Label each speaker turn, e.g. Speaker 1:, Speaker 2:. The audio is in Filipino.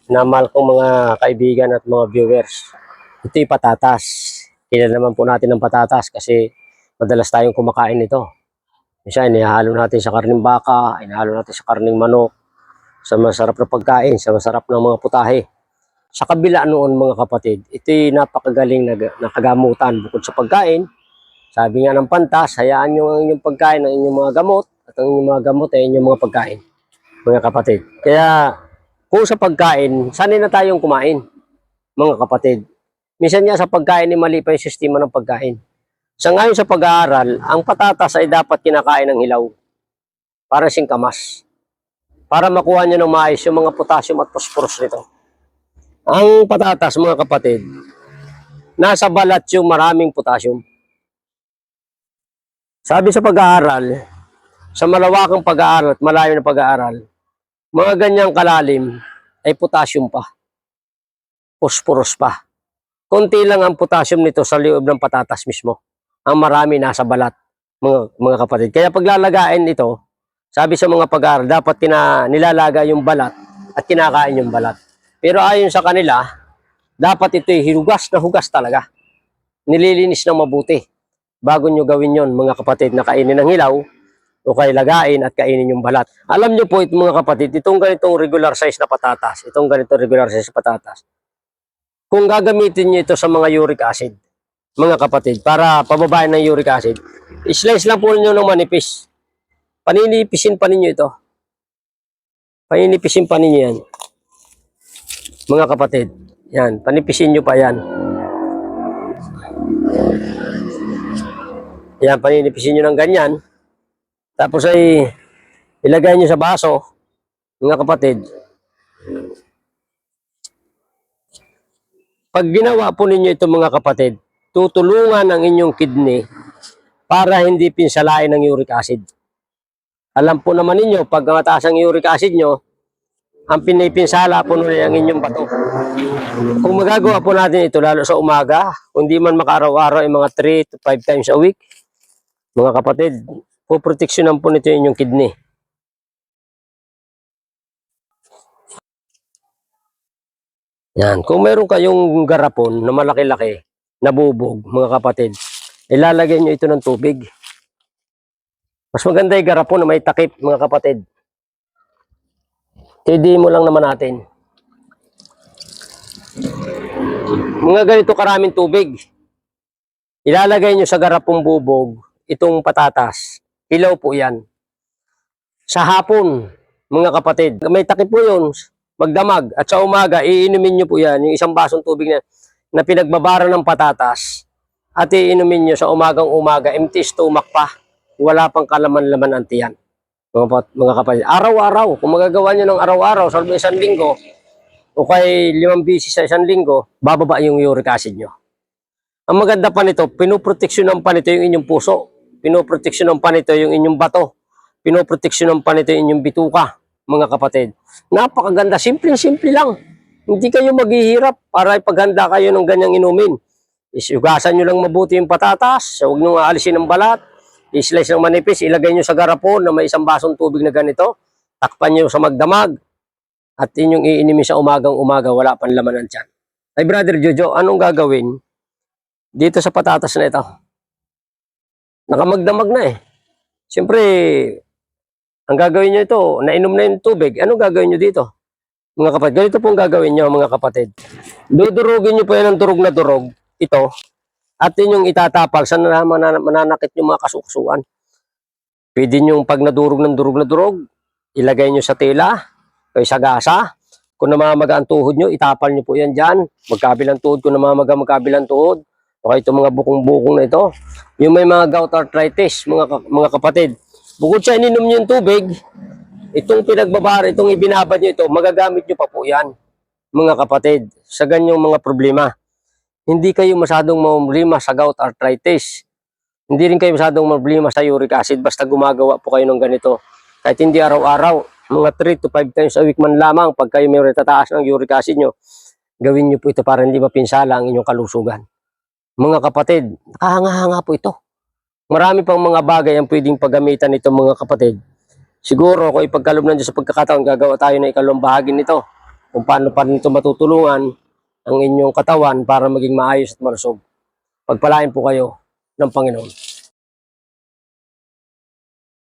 Speaker 1: na mahal kong mga kaibigan at mga viewers. Ito yung patatas. Kilala naman po natin ng patatas kasi madalas tayong kumakain nito. Minsan, inihalo natin sa karning baka, inihalo natin sa karning manok, sa masarap na pagkain, sa masarap ng mga putahe. Sa kabila noon mga kapatid, ito yung napakagaling na kagamutan bukod sa pagkain. Sabi nga ng pantas, hayaan nyo ang inyong pagkain ng inyong mga gamot at ang inyong mga gamot ay inyong mga pagkain, mga kapatid. Kaya kung sa pagkain, sanay na tayong kumain, mga kapatid. Minsan nga sa pagkain ay mali pa yung sistema ng pagkain. Sa ngayon sa pag-aaral, ang patatas ay dapat kinakain ng hilaw para singkamas. Para makuha nyo ng maayos yung mga potassium at phosphorus nito. Ang patatas, mga kapatid, nasa balat yung maraming potassium. Sabi sa pag-aaral, sa malawakang pag-aaral at malayo na pag-aaral, mga ganyang kalalim ay potassium pa, phosphorus pa. Konti lang ang potassium nito sa loob ng patatas mismo. Ang marami nasa balat, mga kapatid. Kaya paglalagain ito, sabi sa mga pag-aaral, dapat nilalaga yung balat at kinakain yung balat. Pero ayon sa kanila, dapat ito'y hugas na hugas talaga. Nililinis ng mabuti. Bago nyo gawin yon mga kapatid, na kainin ng hilaw o kay lagain at kainin yung balat. Alam nyo po ito mga kapatid, itong ganitong regular size na patatas, itong ganitong regular size na patatas, kung gagamitin nyo ito sa mga uric acid, mga kapatid, para pababain ng uric acid, slice lang po nyo ng manipis. Paninipisin pa ninyo ito. Paninipisin pa ninyo yan. Mga kapatid, yan, panipisin nyo pa yan. Yan, paninipisin nyo ng ganyan. Tapos ay ilagay nyo sa baso, mga kapatid. Pag ginawa po ninyo ito mga kapatid, tutulungan ang inyong kidney para hindi pinsalain ng uric acid. Alam po naman ninyo, pag mataas ang uric acid nyo, ang pinipinsala po nila ang inyong bato. Kung magagawa po natin ito lalo sa umaga, kung di man makaaraw-araw ay mga 3 to 5 times a week, mga kapatid, puproteksyonan po nito yung inyong kidney. Yan. Kung meron kayong garapon na malaki-laki, nabubog, mga kapatid, ilalagay nyo ito ng tubig. Mas maganda yung garapon na may takip, mga kapatid. Hindi mo lang naman natin. Mga ganito karaming tubig. Ilalagay nyo sa garapong bubog itong patatas. Ilaw po yan. Sa hapon, mga kapatid, may takip po yun. Magdamag. At sa umaga, iinumin nyo po yan, yung isang basong tubig na pinagbabara ng patatas. At iinumin nyo sa umagang-umaga, empty stomach pa. Wala pang kalaman-laman ang tiyan. Mga kapatid, araw-araw, kung magagawa nyo ng araw-araw, sa isang linggo, o kay 5 beses sa isang linggo, bababa yung uric acid nyo. Ang maganda pa nito, pinoproteksyonan pa nito yung inyong puso. Pinoproteksyonan pa nito yung inyong bato. Pinoproteksyonan pa nito yung inyong bituka, mga kapatid. Napakaganda, simple-simple lang. Hindi kayo maghihirap para ipaghanda kayo ng ganyang inumin. Isugasan nyo lang mabuti yung patatas, huwag nyo aalisin ng balat, i-slice ng manipis, ilagay nyo sa garapon na may isang basong tubig na ganito, takpan nyo sa magdamag, at inyong iinimin sa umagang-umaga, wala pang laman ng tiyan. Ay Brother Jojo, anong gagawin dito sa patatas na ito? Nakamagdamag na eh. Siyempre, ang gagawin nyo ito, nainom na yung tubig, anong gagawin nyo dito? Mga kapatid, ganito pong gagawin nyo mga kapatid. Dudurugin nyo po yan ng durog na durog, ito, at inyong itatapal sa mananakit yung mga kasuksuan. Pwede nyo pag nadurog ng durog na durog, ilagay nyo sa tela, o sa gasa. Kung namamaga ang tuhod nyo, itapal nyo po yan dyan. Magkabilang tuhod, kung namamaga magkabilang tuhod. Okay, itong mga bukong-bukong na ito. Yung may mga gout arthritis, mga kapatid. Bukod sa ininom nyo yung tubig, itong pinagbabara, itong ibinabad nyo ito, magagamit nyo pa po yan, mga kapatid, sa ganyang mga problema. Hindi kayo masyadong problema sa gout arthritis. Hindi rin kayo masyadong problema sa uric acid, basta gumagawa po kayo ng ganito. Kahit hindi araw-araw, mga 3 to 5 times a week man lamang, pag kayo may tataas ng uric acid nyo, gawin nyo po ito para hindi mapinsala ang inyong kalusugan. Mga kapatid, nakahanga-hanga po ito. Marami pang mga bagay ang pwedeng paggamitan nito mga kapatid. Siguro kung ipagkaloob ng Diyos sa pagkakataon, gagawa tayo ng ikalawang bahagi nito. kung paano pa nito matutulungan ang inyong katawan para maging maayos at malusog. Pagpalain po kayo ng Panginoon.